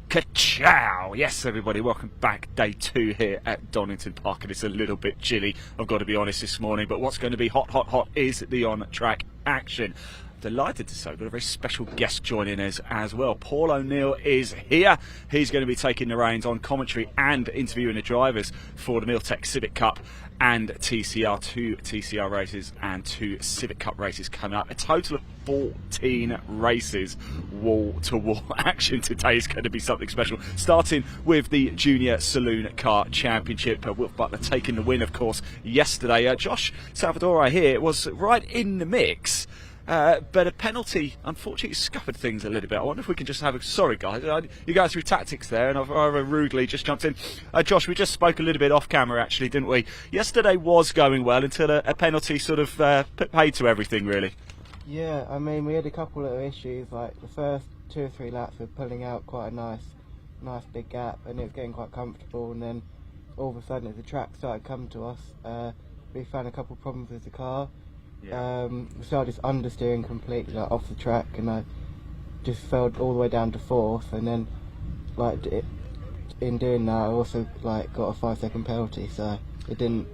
Ka-chow! Yes, everybody, welcome back. Day 2 here at Donington Park, and it's a little bit chilly, I've got to be honest, this morning, but what's going to be hot, hot, hot is the on-track action. Delighted to say we've got a very special guest joining us as well. Paul O'Neill is here. He's going to be taking the reins on commentary and interviewing the drivers for the Milltec Civic Cup and TCR, 2 TCR races and 2 Civic Cup races coming up. A total of 14 races, wall-to-wall action today is going to be something special. Starting with the Junior Saloon Car Championship. Will Butler taking the win, of course, yesterday. Josh Salvador here was right in the mix. But a penalty, unfortunately, scuppered things a little bit. I wonder if we can just have a... Sorry, guys. You guys through tactics there, and I've rather rudely just jumped in. Josh, we just spoke a little bit off camera, actually, didn't we? Yesterday was going well until a penalty sort of put paid to everything, really. Yeah, I mean, we had a couple of issues. Like, the first 2 or 3 laps, we were pulling out quite a nice big gap, and it was getting quite comfortable. And then, all of a sudden, as the track started coming to us, we found a couple of problems with the car. Yeah. We started just understeering completely, like, off the track, and I just fell all the way down to 4th, and then in doing that I also got a 5-second penalty, so it didn't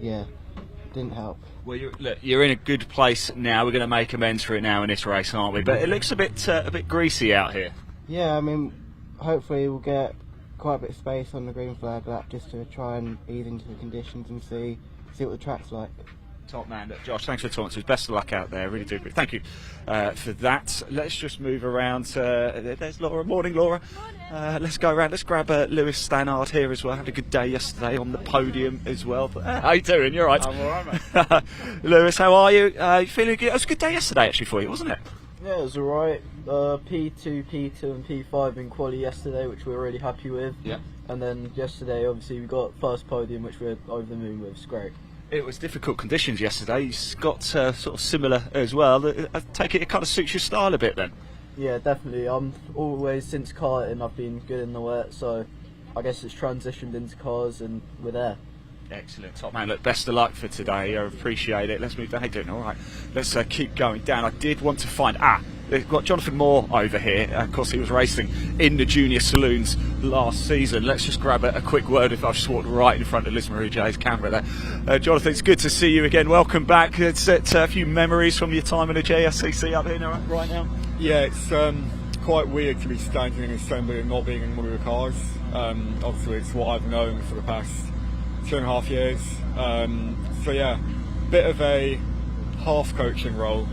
help. Well, you're in a good place now. We're going to make amends for it now in this race, aren't we? But it looks a bit greasy out here. Yeah, I mean, hopefully we'll get quite a bit of space on the green flag lap just to try and ease into the conditions and see what the track's like. Top man. Josh, thanks for talking to us. Best of luck out there. Really do. Thank you for that. Let's just move around. There's Laura. Morning, Laura. Morning. Let's go around. Let's grab Lewis Stannard here as well. Had a good day yesterday on the podium as well. How you doing? You're right. I'm alright, mate. Lewis, how are you? You feeling good? It was a good day yesterday, actually, for you, wasn't it? Yeah, it was alright. P2, P2 and P5 in quali yesterday, which we were really happy with. Yeah. And then yesterday, obviously, we got first podium, which we're over the moon with. It's great. It was difficult conditions yesterday. Scott sort of similar as well. I take it kind of suits your style a bit then? Yeah, definitely. I'm always, since karting, I've been good in the wet, so I guess it's transitioned into cars and we're there. Excellent, top man. Look, best of luck for today. I appreciate it. Let's move down. How you doing? All right. Let's keep going down. I did want to find... We've got Jonathan Moore over here. Of course, he was racing in the Junior Saloons last season. Let's just grab a quick word. If I've just walked right in front of Liz Marie J's camera there. Jonathan, it's good to see you again. Welcome back. It's a few memories from your time in the JSCC up here right now. Yeah, it's quite weird to be standing in assembly and not being in one of the cars. Obviously, it's what I've known for the past 2.5 years. So yeah, bit of a half coaching role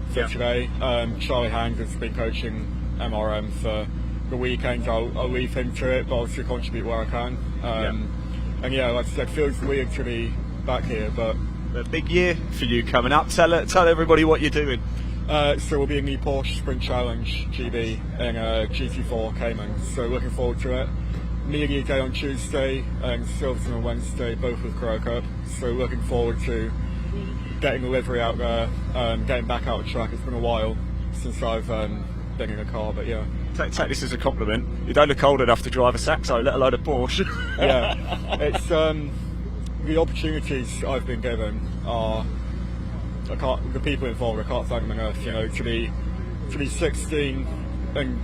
for today. Charlie Hand has been coaching MRM for the weekend. I'll leave him to it, but I'll still contribute where I can. And yeah, like I said, feels weird to be back here, but a big year for you coming up. Tell everybody what you're doing. So we'll be in the Porsche Sprint Challenge GB in GT4 Cayman, so looking forward to it. Media day on Tuesday and Silverstone on Wednesday, both with Crow Cup, so looking forward to getting the livery out there, getting back out of track. It's been a while since I've been in a car, but yeah. Take this as a compliment. You don't look old enough to drive a Saxo, let alone a Porsche. Yeah, it's the opportunities I've been given are, the people involved, I can't thank them enough. You know, to be 16 and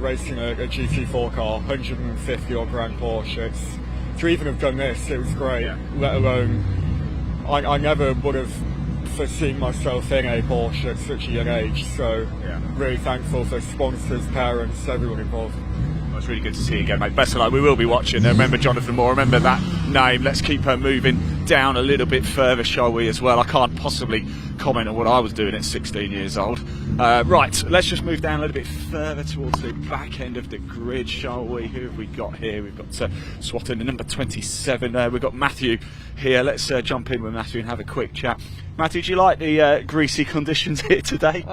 racing a GT4 car, 150 odd grand Porsche. To even have done this, it was great. Yeah. Let alone, I never would have foreseen myself in a Porsche at such a young age. So yeah, really thankful for sponsors, parents, everyone involved. Well, it's really good to see you again, mate. Best of luck. We will be watching. Remember Jonathan Moore. Remember that name. Let's keep her moving down a little bit further, shall we, as well. I can't possibly comment on what I was doing at 16 years old. Right, let's just move down a little bit further towards the back end of the grid, shall we? Who have we got here? We've got Swatton, the number 27. We've got Matthew here. Let's jump in with Matthew and have a quick chat. Matthew, do you like the greasy conditions here today?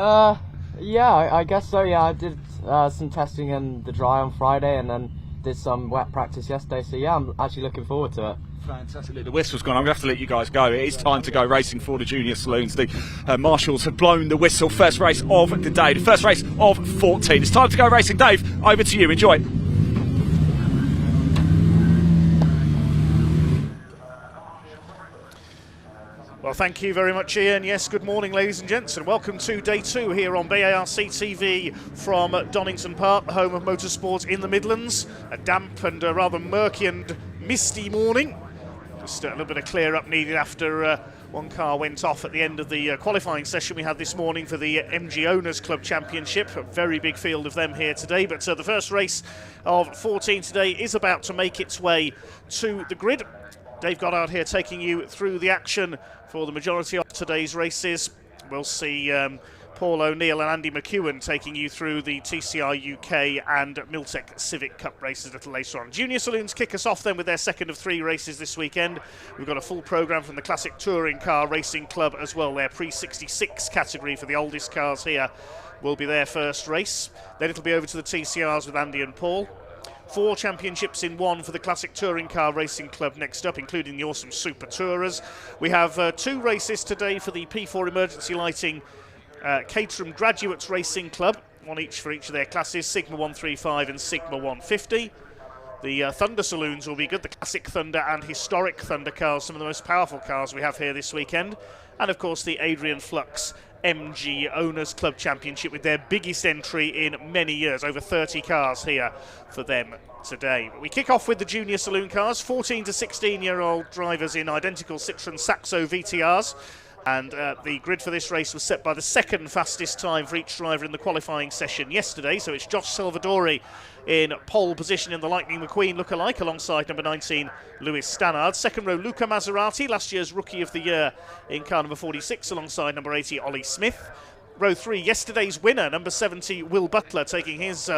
Yeah, I guess so. Yeah, I did some testing in the dry on Friday and then did some wet practice yesterday. So yeah, I'm actually looking forward to it. Fantastic. The whistle's gone. I'm going to have to let you guys go. It is time to go racing for the Junior Saloons. The marshals have blown the whistle. First race of the day. The first race of 14. It's time to go racing. Dave, over to you. Enjoy. Well, thank you very much, Ian. Yes, good morning, ladies and gents, and welcome to day 2 here on BARC TV from Donington Park, the home of motorsport in the Midlands. A damp and rather murky and misty morning. Just a little bit of clear up needed after one car went off at the end of the qualifying session we had this morning for the MG Owners Club Championship. A very big field of them here today, but the first race of 14 today is about to make its way to the grid. Dave Goddard here taking you through the action for the majority of today's races. We'll see Paul O'Neill and Andy McEwen taking you through the TCR UK and Miltech Civic Cup races a little later on. Junior Saloons kick us off then with their second of 3 races this weekend. We've got a full programme from the Classic Touring Car Racing Club as well. Their pre-66 category for the oldest cars here will be their first race. Then it'll be over to the TCRs with Andy and Paul. 4 championships in 1 for the Classic Touring Car Racing Club next up, including the awesome Super Tourers. We have 2 races today for the P4 Emergency Lighting Caterham Graduates Racing Club, 1 each for each of their classes, Sigma 135 and Sigma 150. The Thunder Saloons will be good, the Classic Thunder and Historic Thunder cars, some of the most powerful cars we have here this weekend. And of course the Adrian Flux MG Owners Club Championship with their biggest entry in many years, over 30 cars here for them today. We kick off with the Junior Saloon cars, 14 to 16-year-old drivers in identical Citroën Saxo VTRs. And the grid for this race was set by the second fastest time for each driver in the qualifying session yesterday. So it's Josh Salvadori in pole position in the Lightning McQueen lookalike alongside number 19 Lewis Stannard. Second row Luca Maserati, last year's Rookie of the Year in car number 46 alongside number 80 Ollie Smith. Row 3, yesterday's winner, number 70 Will Butler, taking his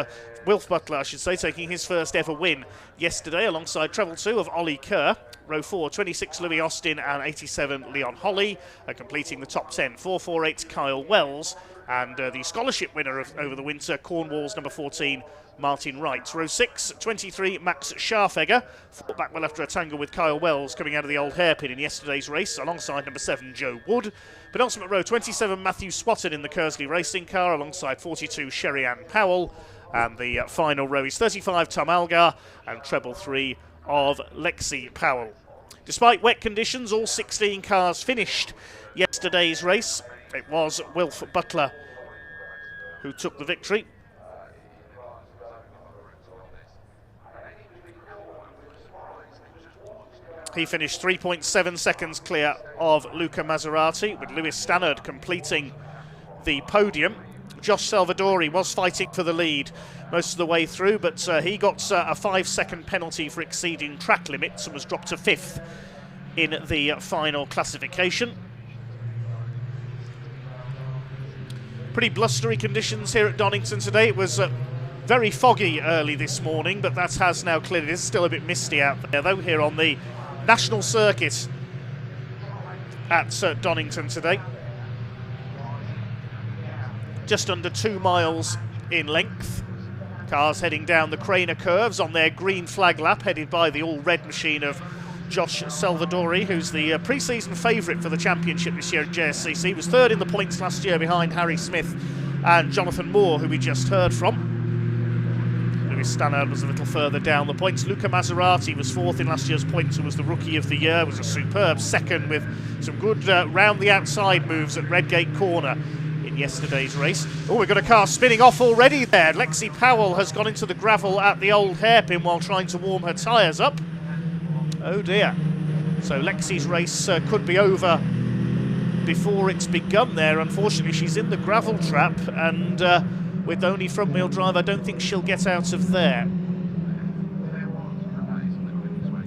Wilf Butler, I should say, taking his first ever win yesterday alongside treble 2 of Ollie Kerr. Row 4, 26 Louis Austin and 87 Leon Holly, completing the top 10, 448 Kyle Wells, and the scholarship winner over the winter, Cornwall's number 14 Martin Wright. Row 6, 23 Max Scharfegger, fought back well after a tangle with Kyle Wells coming out of the old hairpin in yesterday's race alongside number 7 Joe Wood. Penultimate row, 27 Matthew Swatton in the Kersley racing car alongside 42 Sherry-Ann Powell. And the final row is 35 Tom Algar and treble 3 of Lexi Powell. Despite wet conditions, all 16 cars finished yesterday's race. It was Wilf Butler who took the victory. He finished 3.7 seconds clear of Luca Maserati, with Lewis Stannard completing the podium. Josh Salvadori was fighting for the lead most of the way through, but he got a 5-second penalty for exceeding track limits and was dropped to 5th in the final classification. Pretty blustery conditions here at Donington today. It was very foggy early this morning, but that has now cleared. It is still a bit misty out there, though, here on the National Circuit at Donington today. Just under 2 miles in length. Cars heading down the Craner curves on their green flag lap, headed by the all-red machine of Josh Salvadori, who's the pre-season favourite for the championship this year at JSCC. Was 3rd in the points last year behind Harry Smith and Jonathan Moore, who we just heard from. Lewis Stannard was a little further down the points. Luca Maserati was 4th in last year's points and was the Rookie of the Year. Was a superb 2nd with some good round the outside moves at Redgate Corner in yesterday's race. Oh, we've got a car spinning off already there. Lexi Powell has gone into the gravel at the old hairpin while trying to warm her tyres up. Oh dear. So Lexi's race could be over before it's begun there. Unfortunately, she's in the gravel trap, and with only front-wheel drive, I don't think she'll get out of there.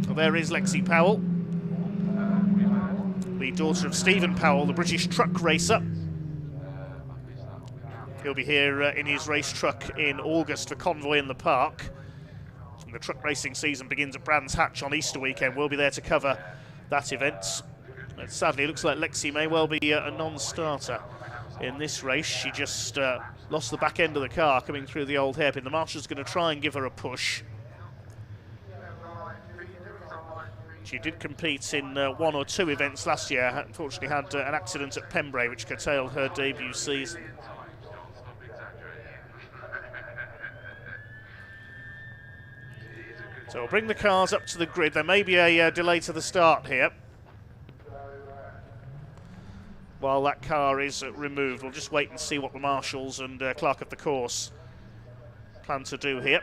Well, there is Lexi Powell, the daughter of Stephen Powell, the British truck racer. He'll be here in his race truck in August for Convoy in the Park. And the truck racing season begins at Brands Hatch on Easter weekend. We'll be there to cover that event. But sadly, it looks like Lexi may well be a non-starter in this race. She just lost the back end of the car coming through the old hairpin. The marshal's going to try and give her a push. She did compete in 1 or 2 events last year. Unfortunately had an accident at Pembrey which curtailed her debut season. So we'll bring the cars up to the grid. There may be a delay to the start here. while that car is removed. We'll just wait and see what the marshals and clerk of the course plan to do here.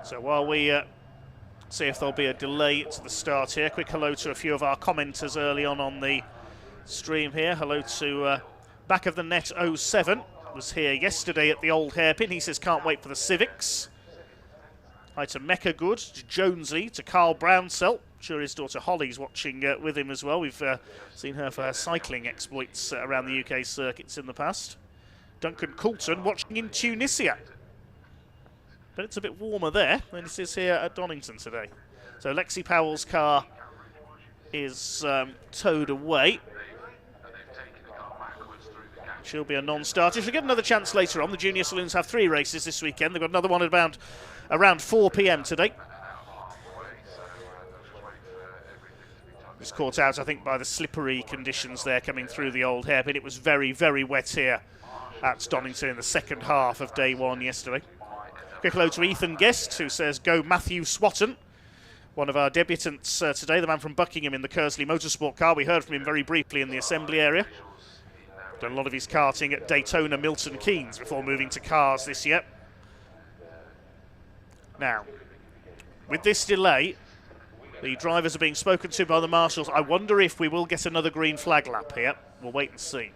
So while we see if there'll be a delay to the start here, quick hello to a few of our commenters early on the stream here. Hello to Back of the Net 07, was here yesterday at the old hairpin. He says can't wait for the Civics. Hi to Mecca Good, to Jonesy, to Carl Brownsell. Sure his daughter Holly's watching with him as well. We've seen her for her cycling exploits around the UK circuits in the past. Duncan Coulton watching in Tunisia. But it's a bit warmer there than it is here at Donington today. So Lexi Powell's car is towed away. She'll be a non-starter. She'll get another chance later on. The Junior Saloons have 3 races this weekend. They've got another one at around 4 p.m. today. Was caught out, I think, by the slippery conditions there coming through the old hairpin. It was very, very wet here at Donington in the second half of day 1 yesterday. Quick hello to Ethan Guest, who says, go Matthew Swatton. One of our debutants today, the man from Buckingham in the Kersley Motorsport car. We heard from him very briefly in the assembly area. Done a lot of his karting at Daytona, Milton Keynes before moving to cars this year. Now, with this delay, the drivers are being spoken to by the marshals. I wonder if we will get another green flag lap here. We'll wait and see.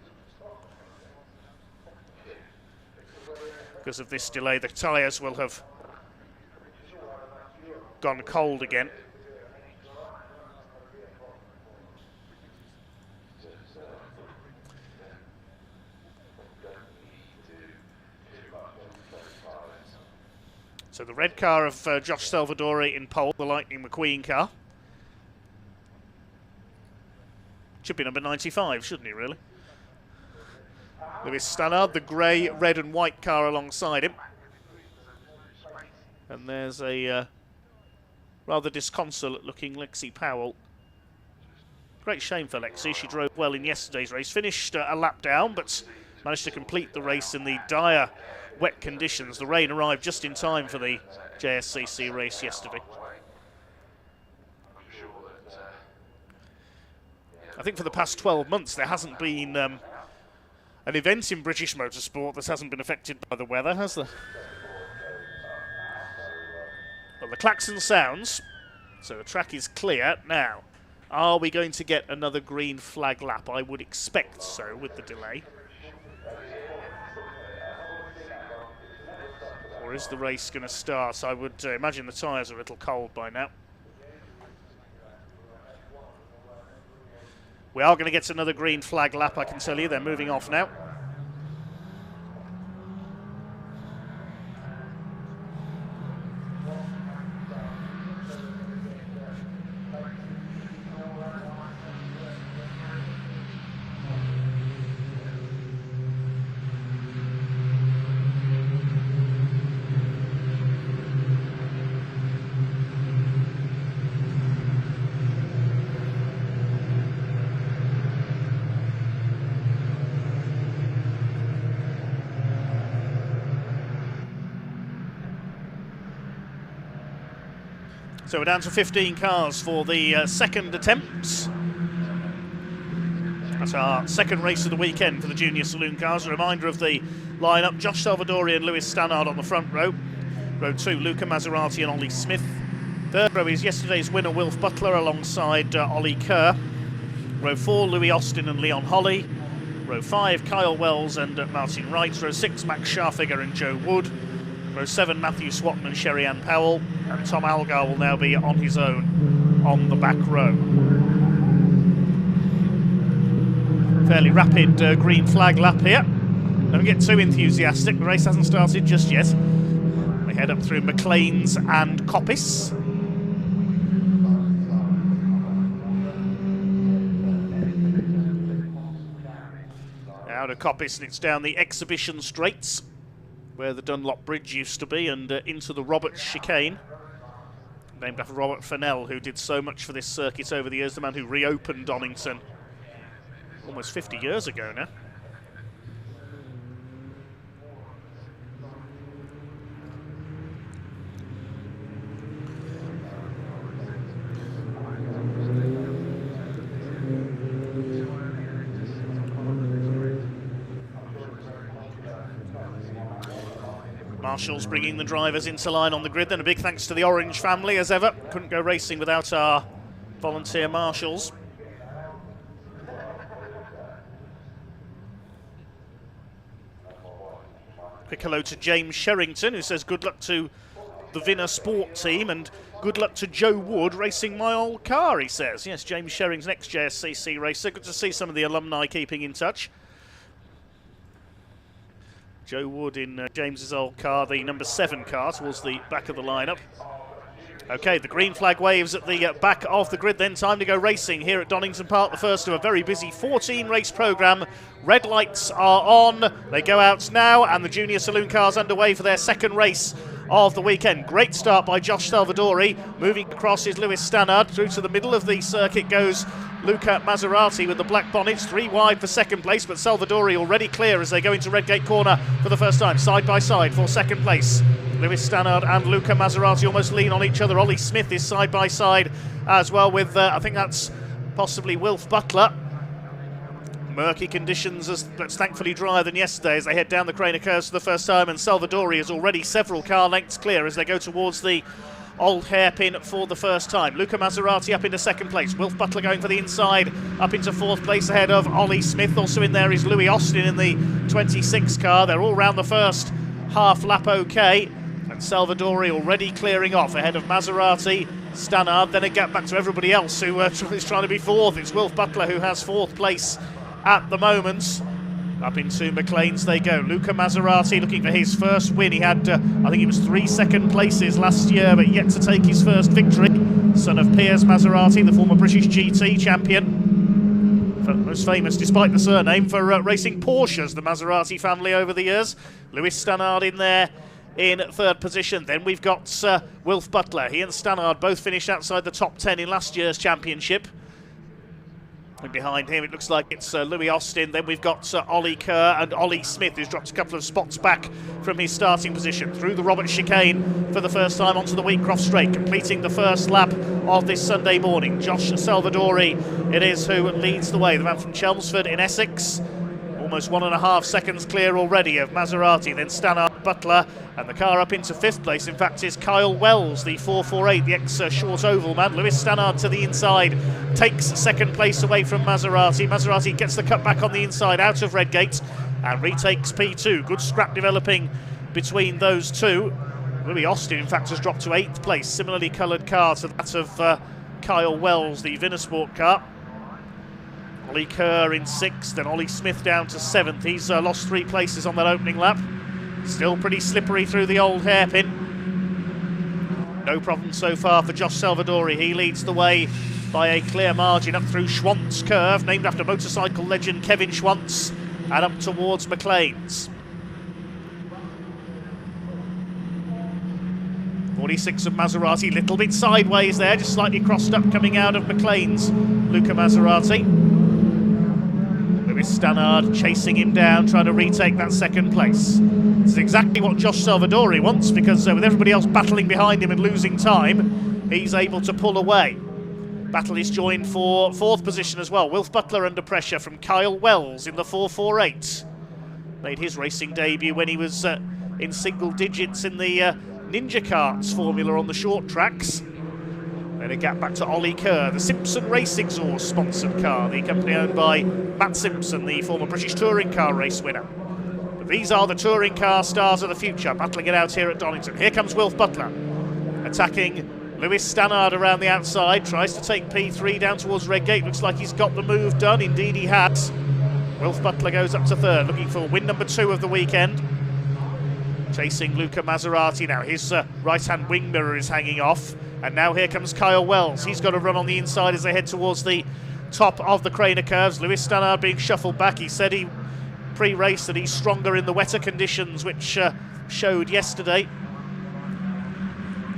Because of this delay, the tyres will have gone cold again. So the red car of Josh Salvadori in pole, the Lightning McQueen car. Should be number 95, shouldn't he, really? Lewis Stannard, the grey, red and white car alongside him. And there's a rather disconsolate looking Lexi Powell. Great shame for Lexi. She drove well in yesterday's race. Finished a lap down, but managed to complete the race in the dire wet conditions. The rain arrived just in time for the JSCC race yesterday. I think for the past 12 months there hasn't been an event in British motorsport that hasn't been affected by the weather, has there? Well, the klaxon sounds, so the track is clear. Now, are we going to get another green flag lap? I would expect so with the delay. Or is the race going to start? I would imagine the tyres are a little cold by now. We are going to get another green flag lap, I can tell you. They're moving off now. So we're down to 15 cars for the second attempts. That's our second race of the weekend for the Junior Saloon cars. A reminder of the lineup: Josh Salvadori and Lewis Stannard on the front row. Row 2, Luca Maserati and Ollie Smith. Third row is yesterday's winner, Wilf Butler, alongside Ollie Kerr. Row 4, Louis Austin and Leon Holly. Row 5, Kyle Wells and Martin Wright. Row 6, Max Scharfiger and Joe Wood. Row 7, Matthew Swatton and Sherry-Ann Powell. And Tom Algar will now be on his own on the back row. Fairly rapid green flag lap here. Don't get too enthusiastic, the race hasn't started just yet. We head up through McLean's and Coppice. Out of Coppice, and it's down the Exhibition Straights, where the Dunlop Bridge used to be, and into the Roberts Chicane, named after Robert Fennell, who did so much for this circuit over the years, the man who reopened Donington almost 50 years ago now. Marshall's bringing the drivers into line on the grid. Then a big thanks to the Orange family, as ever. Couldn't go racing without our volunteer marshals. Quick hello to James Sherrington, who says good luck to the Vinner Sport team and good luck to Joe Wood racing my old car, he says. Yes, James Sherrington's next JSCC racer. Good to see some of the alumni keeping in touch. Joe Wood in James's old car, the number 7 car, towards the back of the lineup. Okay, the green flag waves at the back of the grid then. Time to go racing here at Donington Park, the first of a very busy 14-race programme. Red lights are on. They go out now, and the junior saloon cars underway for their second race of the weekend. Great start by Josh Salvadori. Moving across is Lewis Stannard. Through to the middle of the circuit goes Luca Maserati with the black bonnets, 3 wide for second place, but Salvadori already clear as they go into Redgate Corner for the first time, side by side for second place. Lewis Stannard and Luca Maserati almost lean on each other. Ollie Smith is side by side as well with, I think that's possibly Wilf Butler. Murky conditions, but thankfully drier than yesterday as they head down the Craner curves for the first time, and Salvadori is already several car lengths clear as they go towards the old hairpin for the first time. Luca Maserati up into second place. Wilf Butler going for the inside, up into fourth place ahead of Ollie Smith. Also in there is Louis Austin in the 26 car. They're all round the first half lap okay. And Salvadori already clearing off ahead of Maserati, Stannard, then a gap back to everybody else who is trying to be fourth. It's Wilf Butler who has fourth place at the moment. Up into McLean's they go. Luca Maserati looking for his first win. He had, I think it was 3 second places last year, but yet to take his first victory. Son of Piers Maserati, the former British GT champion. Most famous, despite the surname, for racing Porsches, the Maserati family over the years. Lewis Stannard in there in third position. Then we've got Wilf Butler. He and Stannard both finished outside the top 10 in last year's championship. And behind him it looks like it's Louis Austin. Then we've got Ollie Kerr and Ollie Smith, who's dropped a couple of spots back from his starting position. Through the Robert chicane for the first time onto the Wheatcroft straight, completing the first lap of this Sunday morning. Josh Salvadori it is who leads the way, the man from Chelmsford in Essex. Almost 1.5 seconds clear already of Maserati, then Stannard, Butler, and the car up into fifth place, in fact, is Kyle Wells, the 448, the ex-short oval man. Lewis Stannard to the inside, takes second place away from Maserati. Maserati gets the cut back on the inside out of Redgate and retakes P2. Good scrap developing between those two. Louis Austin, in fact, has dropped to 8th place, similarly coloured car to that of Kyle Wells, the Vinnersport car. Ollie Kerr in 6th, then Ollie Smith down to 7th. He's lost 3 places on that opening lap. Still pretty slippery through the old hairpin. No problem so far for Josh Salvadori. He leads the way by a clear margin up through Schwantz Curve, named after motorcycle legend Kevin Schwantz, and up towards McLean's. 46 of Maserati, little bit sideways there, just slightly crossed up coming out of McLean's. Luca Maserati. Lewis Stannard chasing him down, trying to retake that second place. This is exactly what Josh Salvadori wants, because with everybody else battling behind him and losing time, he's able to pull away. Battle is joined for 4th position as well. Wilf Butler under pressure from Kyle Wells in the 448. Made his racing debut when he was in single digits in the Ninja Karts formula on the short tracks. Then a gap back to Ollie Kerr, the Simpson Race Exhaust sponsored car, the company owned by Matt Simpson, the former British touring car race winner. But these are the touring car stars of the future, battling it out here at Donington. Here comes Wilf Butler, attacking Lewis Stannard around the outside, tries to take P3 down towards Redgate. Looks like he's got the move done, indeed he has. Wilf Butler goes up to 3rd, looking for win number 2 of the weekend. Chasing Luca Maserati now, his right-hand wing mirror is hanging off. And now here comes Kyle Wells. He's got to run on the inside as they head towards the top of the Craner curves. Lewis Stannard being shuffled back. He said he pre-race that he's stronger in the wetter conditions, which showed yesterday.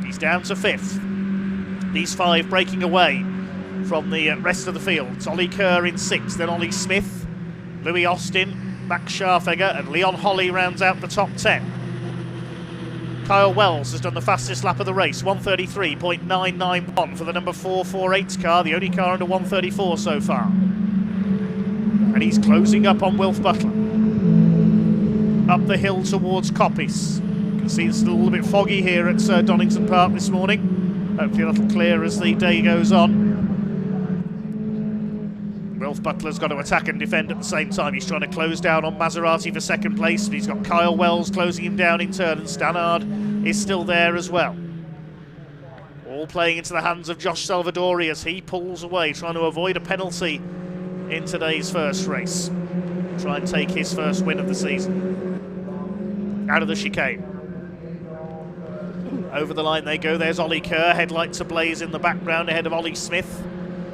He's down to 5th. These 5 breaking away from the rest of the field. It's Ollie Kerr in 6th, then Ollie Smith, Louis Austin, Max Scharfegger and Leon Holly rounds out the top 10. Kyle Wells has done the fastest lap of the race, 133.991 for the number 448 car, the only car under 134 so far. And he's closing up on Wilf Butler. Up the hill towards Coppice. You can see it's still a little bit foggy here at Donington Park this morning. Hopefully that'll clear as the day goes on. Wilf Butler's got to attack and defend at the same time. He's trying to close down on Maserati for second place. He's got Kyle Wells closing him down in turn, and Stannard is still there as well. All playing into the hands of Josh Salvadori as he pulls away, trying to avoid a penalty in today's first race. Try and take his first win of the season. Out of the chicane. Over the line they go. There's Ollie Kerr, headlights ablaze in the background ahead of Ollie Smith.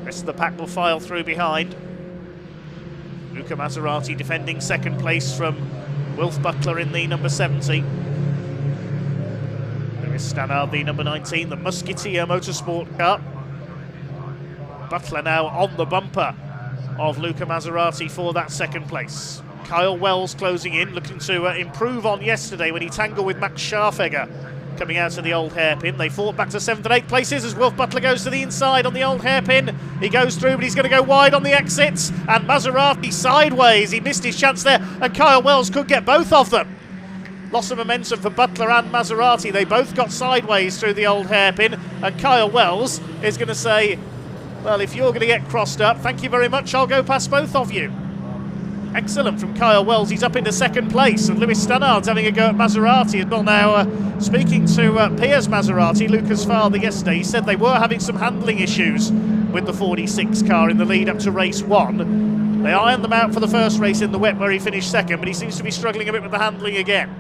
Rest of the pack will file through behind. Luca Maserati defending second place from Wilf Butler in the number 70. There is Stannard, the number 19, the Musketeer Motorsport car. Butler now on the bumper of Luca Maserati for that second place. Kyle Wells closing in, looking to improve on yesterday when he tangled with Max Scharfegger coming out of the old hairpin. They fought back to 7th and 8th places as Wilf Butler goes to the inside on the old hairpin. He goes through, but he's going to go wide on the exits, and Maserati sideways. He missed his chance there, and Kyle Wells could get both of them. Loss of momentum for Butler and Maserati. They both got sideways through the old hairpin, and Kyle Wells is going to say, well, if you're going to get crossed up, thank you very much, I'll go past both of you. Excellent from Kyle Wells. He's up into second place, and Lewis Stannard's having a go at Maserati as well. Now, speaking to Piers Maserati, Luca's father, yesterday, he said they were having some handling issues with the 46 car in the lead up to race 1. They ironed them out for the first race in the wet where he finished second, but he seems to be struggling a bit with the handling again.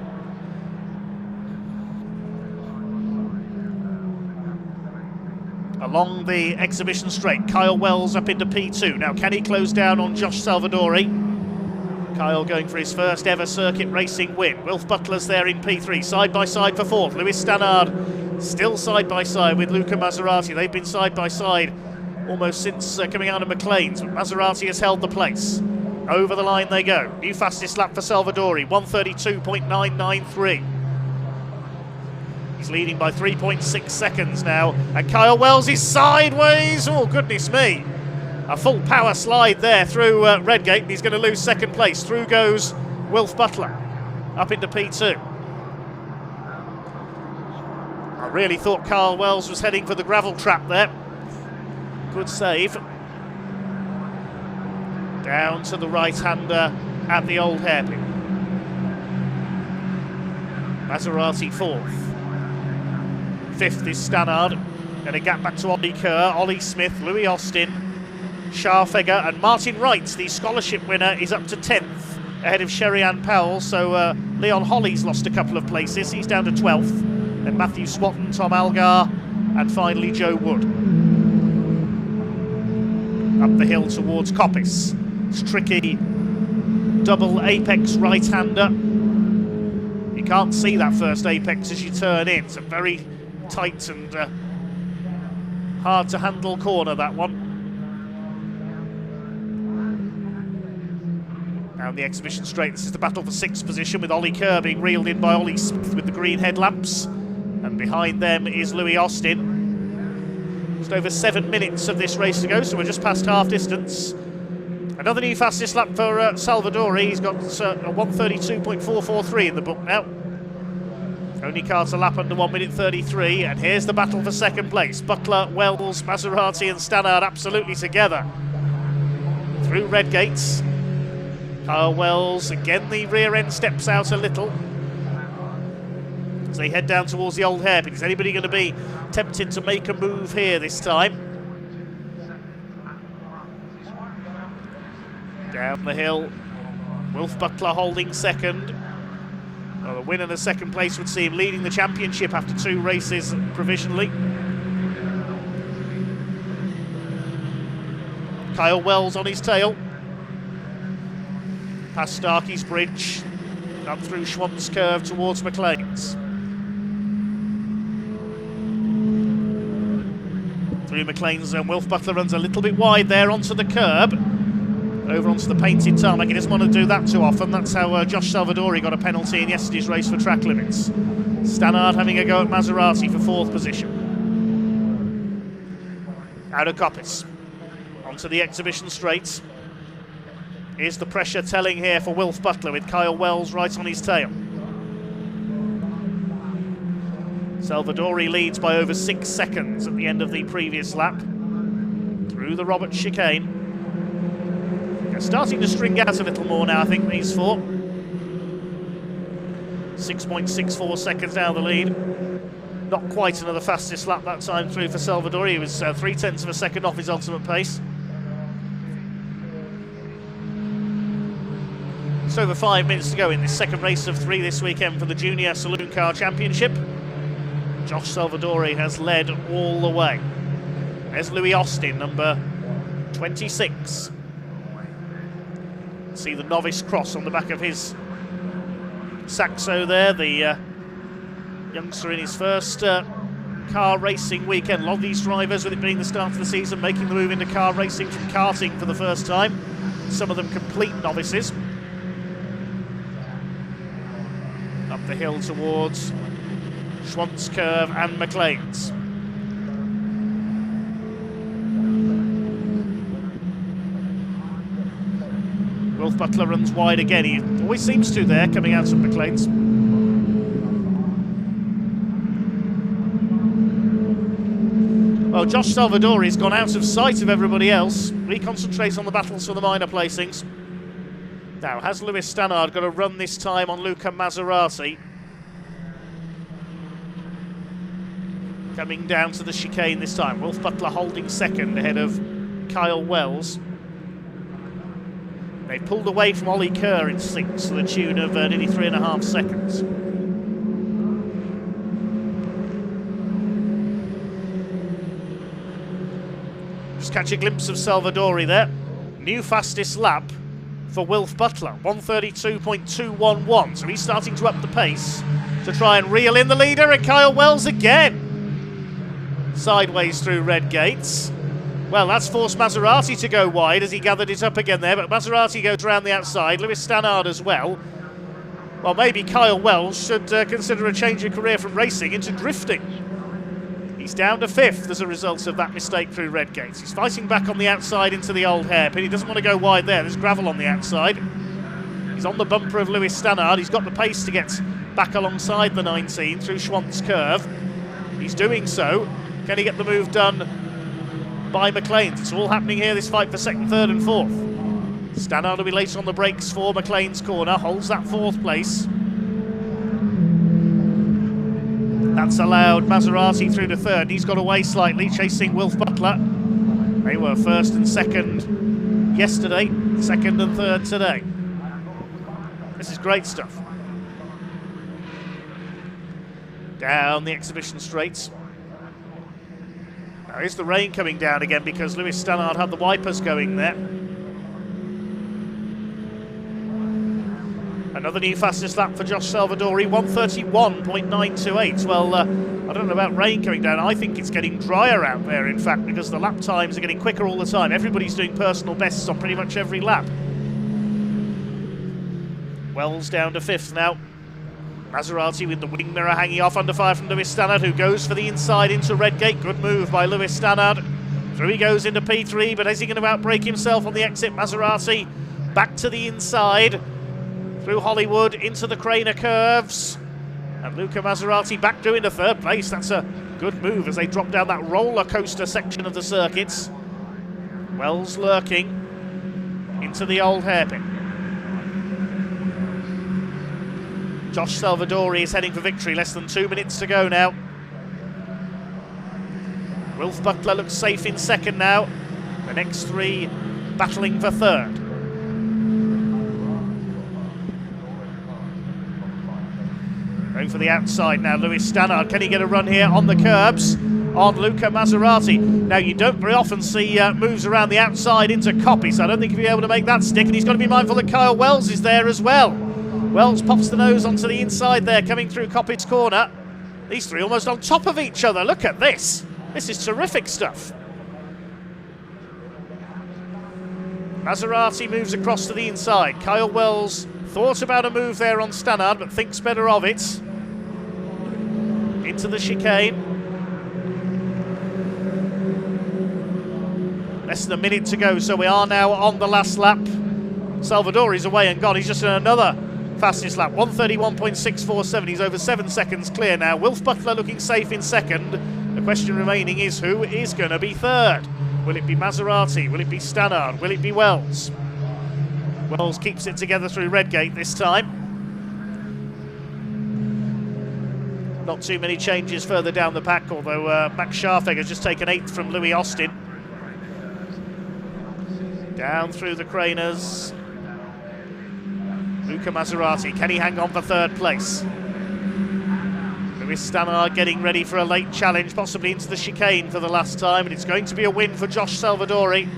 Along the exhibition straight, Kyle Wells up into P2. Now, can he close down on Josh Salvadori? Kyle going for his first ever circuit racing win. Wilf Butler's there in P3, side by side for 4th. Lewis Stannard still side by side with Luca Maserati. They've been side by side almost since coming out of McLean's, but Maserati has held the place. Over the line they go. New fastest lap for Salvadori, 132.993. He's leading by 3.6 seconds now, and Kyle Wells is sideways. Oh, goodness me. A full power slide there through Redgate, and he's going to lose second place. Through goes Wilf Butler, up into P2. I really thought Kyle Wells was heading for the gravel trap there. Good save. Down to the right-hander at the old hairpin. Maserati 4th. 5th is Stannard. Going to gap back to Ollie Kerr, Ollie Smith, Louis Austin, Scharfegger, and Martin Wright, the scholarship winner, is up to 10th ahead of Sherry-Ann Powell. So Leon Holly's lost a couple of places. He's down to 12th. Then Matthew Swatton, Tom Algar, and finally Joe Wood. Up the hill towards Coppice. It's tricky. Double apex right-hander. You can't see that first apex as you turn in. It's a very tight and hard to handle corner, that one. Down the exhibition straight, this is the battle for 6th position, with Ollie Kerr being reeled in by Ollie Smith with the green headlamps, and behind them is Louis Austin. Just over 7 minutes of this race to go, so we're just past half distance. Another new fastest lap for Salvadori. He's got a 132.443 in the book now. Only car to lap under 1 minute 33, and here's the battle for second place. Butler, Wells, Maserati and Stannard absolutely together. Through Redgates. Kyle Wells, again the rear end steps out a little as they head down towards the old hairpin. Is anybody going to be tempted to make a move here this time? Down the hill, Wilf Butler holding second. Well, the win and the second place would see him leading the championship after 2 races provisionally. Kyle Wells on his tail. Past Starkey's Bridge, up through Schwann's Curve towards McLean's. Through McLean's zone. Wilf Butler runs a little bit wide there onto the curb, over onto the painted tarmac. He doesn't want to do that too often. That's how Josh Salvadori got a penalty in yesterday's race for track limits. Stannard having a go at Maserati for 4th position. Out of Coppice, onto the exhibition straights. Is the pressure telling here for Wilf Butler with Kyle Wells right on his tail. Salvadori leads by over 6 seconds at the end of the previous lap through the Roberts chicane. They're starting to string out a little more now, I think, these four. 6.64 seconds down the lead. Not quite another fastest lap that time through for Salvadori. He was 0.3 of a second off his ultimate pace. It's over 5 minutes to go in this second race of 3 this weekend for the Junior Saloon Car Championship. Josh Salvadori has led all the way. There's Louis Austin, number 26. See the novice cross on the back of his Saxo there, the youngster in his first car racing weekend. A lot of these drivers, with it being the start of the season, making the move into car racing from karting for the first time. Some of them complete novices. Up the hill towards Schwantz Curve and McLean's. Wilf Butler runs wide again. He always seems to there, coming out of McLean's. Well, Josh Salvadori's gone out of sight of everybody else. He concentrates on the battles for the minor placings. Now, has Lewis Stannard got a run this time on Luca Maserati? Coming down to the chicane this time. Wilf Butler holding second ahead of Kyle Wells. They pulled away from Ollie Kerr in 6th to the tune of nearly 3.5 seconds. Just catch a glimpse of Salvadori there. New fastest lap for Wilf Butler, 1:32.211. So he's starting to up the pace to try and reel in the leader, and Kyle Wells again. Sideways through red gates. Well, that's forced Maserati to go wide as he gathered it up again there, but Maserati goes round the outside, Lewis Stannard as well. Well, maybe Kyle Wells should consider a change of career from racing into drifting. He's down to 5th as a result of that mistake through red gates. He's fighting back on the outside into the old hairpin. He doesn't want to go wide there. There's gravel on the outside. He's on the bumper of Lewis Stannard. He's got the pace to get back alongside the 19 through Schwantz Curve. He's doing so. Can he get the move done by McLean's? It's all happening here, this fight for 2nd, 3rd and 4th. Stannard will be late on the brakes for McLean's corner, holds that 4th place. That's allowed Maserati through to 3rd. He's got away slightly, chasing Wilf Butler. They were 1st and 2nd yesterday, 2nd and 3rd today. This is great stuff. Down the exhibition straights. Now is the rain coming down again because Lewis Stannard had the wipers going there. Another new fastest lap for Josh Salvadori, 1:31.928. Well, I don't know about rain coming down. I think it's getting drier out there, in fact, because the lap times are getting quicker all the time. Everybody's doing personal bests on pretty much every lap. Wells down to 5th now. Maserati with the wing mirror hanging off, under fire from Lewis Stannard, who goes for the inside into Redgate. Good move by Lewis Stannard. Through he goes into P3, but is he going to outbrake himself on the exit? Maserati back to the inside, through Hollywood into the Craner curves. And Luca Maserati back through into 3rd place. That's a good move as they drop down that roller coaster section of the circuits. Wells lurking into the old hairpin. Josh Salvadori is heading for victory, less than 2 minutes to go now. Wilf Butler looks safe in 2nd now. The next 3 battling for 3rd. Going for the outside now, Lewis Stannard. Can he get a run here on the curbs on Luca Maserati? Now, you don't very often see moves around the outside into Coppice, so I don't think he'll be able to make that stick, and he's got to be mindful that Kyle Wells is there as well. Wells pops the nose onto the inside there, coming through Coppice corner. These 3 almost on top of each other. Look at this. This is terrific stuff. Maserati moves across to the inside. Kyle Wells thought about a move there on Stannard, but thinks better of it. Into the chicane. Less than a minute to go, so we are now on the last lap. Salvadori's away and gone. He's just in another fastest lap, 1:31.647. He's over 7 seconds clear now. Wilf Butler looking safe in second. The question remaining is who is going to be third? Will it be Maserati? Will it be Stannard? Will it be Wells? Wells keeps it together through Redgate this time. Not too many changes further down the pack, although Max Scharfegger has just taken 8th from Louis Austin. Down through the Craners. Luca Maserati, can he hang on for third place? Louis Stannard getting ready for a late challenge, possibly into the chicane for the last time, and it's going to be a win for Josh Salvadori.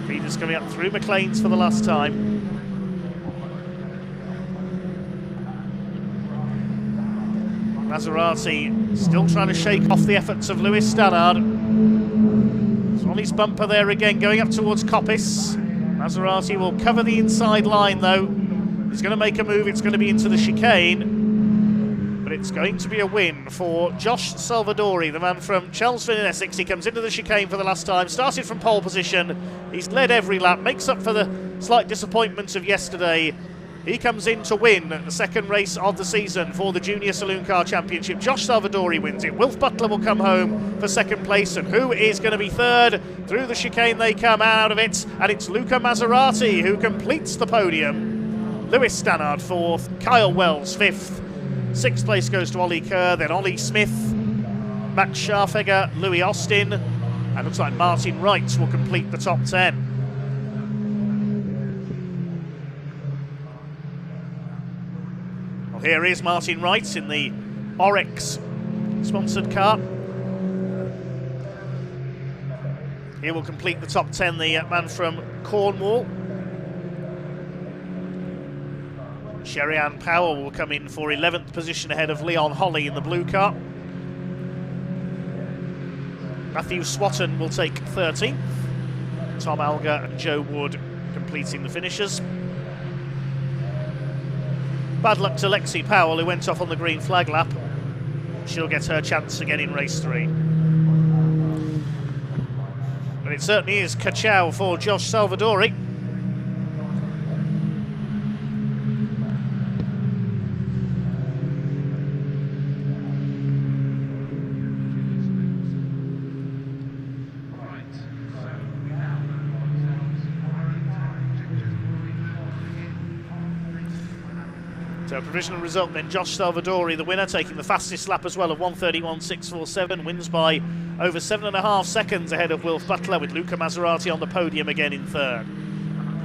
Peters coming up through McLean's for the last time. Maserati still trying to shake off the efforts of Louis Stannard. He's on his bumper there again, going up towards Coppice. Maserati will cover the inside line though. He's going to make a move, it's going to be into the chicane. But it's going to be a win for Josh Salvadori, the man from Chelmsford in Essex. He comes into the chicane for the last time, started from pole position. He's led every lap, makes up for the slight disappointment of yesterday. He comes in to win the second race of the season for the Junior Saloon Car Championship. Josh Salvadori wins it. Wilf Butler will come home for second place. And who is going to be third? Through the chicane they come out of it. And it's Luca Maserati who completes the podium. Louis Stannard fourth. Kyle Wells fifth. Sixth place goes to Ollie Kerr. Then Ollie Smith. Max Scharfegger. Louis Austin. And looks like Martin Wright will complete the top 10. Here is Martin Wright in the Oryx sponsored car. He will complete the top 10, the man from Cornwall. Sherry-Ann Powell will come in for 11th position ahead of Leon Holly in the blue car. Matthew Swatton will take 13th. Tom Alger and Joe Wood completing the finishers. Bad luck to Lexi Powell, who went off on the green flag lap. She'll get her chance again in race 3. But it certainly is ka-chow for Josh Salvadori. So provisional result then, Josh Salvadori, the winner, taking the fastest lap as well of 1:31.647, wins by over 7.5 seconds ahead of Wilf Butler, with Luca Maserati on the podium again in third.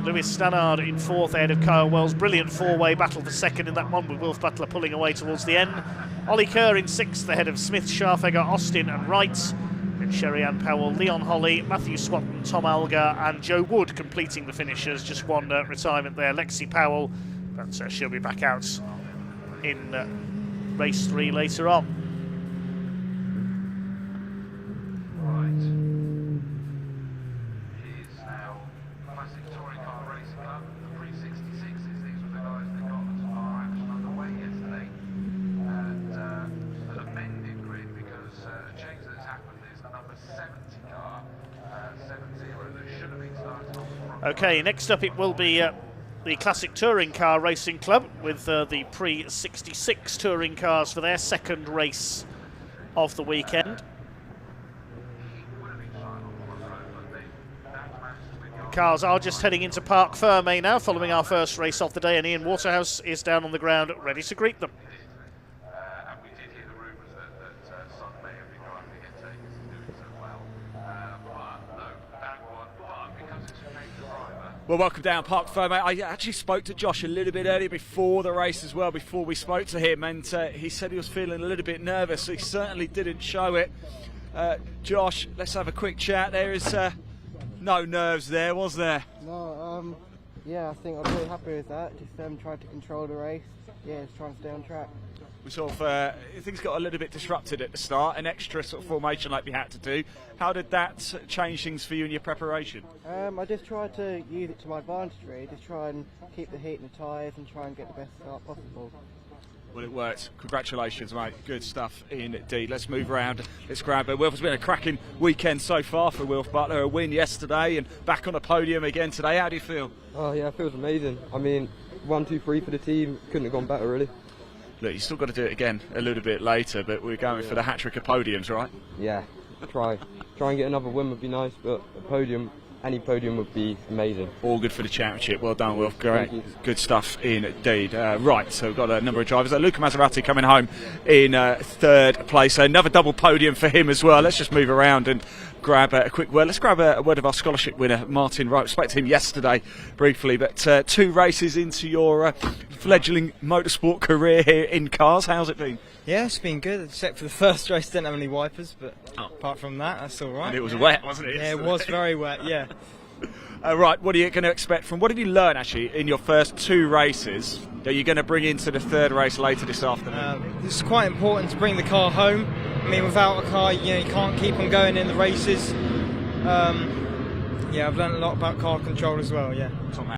Louis Stannard in fourth ahead of Kyle Wells. Brilliant four-way battle for second in that one, with Wilf Butler pulling away towards the end. Ollie Kerr in sixth ahead of Smith, Scharfegger, Austin and Wright. Then Sherry-Ann Powell, Leon Holly, Matthew Swatton, Tom Alger and Joe Wood completing the finishers. Just one retirement there, Lexi Powell. But she'll be back out in race 3 later on. Right. Here's now Classic Touring Car Racing Club, the pre-66s. These were the guys that got our action underway yesterday. And an amended grid because a change that's happened is the number 70 car, 70, that should have been started on the front. Okay, next up it will be the Classic Touring Car Racing Club with the pre-66 touring cars for their second race of the weekend. The cars are just heading into Parc Fermé now, following our first race of the day, and Ian Waterhouse is down on the ground ready to greet them. And we did hear the rumours that Sun may have been trying to get taken to doing so well. But no, that one, but because it's a major driver. Well, welcome down Parc Fermé. I actually spoke to Josh a little bit earlier before the race as well, before we spoke to him, and he said he was feeling a little bit nervous. He certainly didn't show it. Josh, let's have a quick chat. There is no nerves there, was there? No, Yeah, I think I was really happy with that. Just tried to control the race. Yeah, just trying to stay on track. We sort of things got a little bit disrupted at the start, an extra sort of formation like we had to do. How did that change things for you in your preparation? I just tried to use it to my advantage, really. Just try and keep the heat in the tyres and try and get the best start possible. Well, it worked. Congratulations, mate. Good stuff indeed. Let's move around. Let's grab it. Wilf, it's been a cracking weekend so far for Wilf Butler. A win yesterday and back on a podium again today. How do you feel? Oh yeah, it feels amazing. I mean, 1, 2, 3 for the team. Couldn't have gone better, really. Look, you still got to do it again a little bit later, but we're going for the hat-trick of podiums, right? Yeah, try and get another win would be nice, but a podium, any podium would be amazing. All good for the championship. Well done, Wilf. Great. Thank you. Good stuff indeed. Right, so we've got a number of drivers. Luca Maserati coming home in third place. Another double podium for him as well. Let's just move around and grab a quick word. Let's grab a word of our scholarship winner, Martin Wright. Spoke to him yesterday briefly, but 2 races into your fledgling motorsport career here in cars. How's it been? Yeah, it's been good, except for the first race, didn't have any wipers, but apart from that, that's all right. And it was wet, wasn't it? Yeah, it was very wet, yeah. Right, what are you going to expect from, what did you learn actually in your first 2 races that you're going to bring into the 3rd race later this afternoon? It's quite important to bring the car home. I mean, without a car, you can't keep on going in the races. Yeah, I've learned a lot about car control as well, yeah.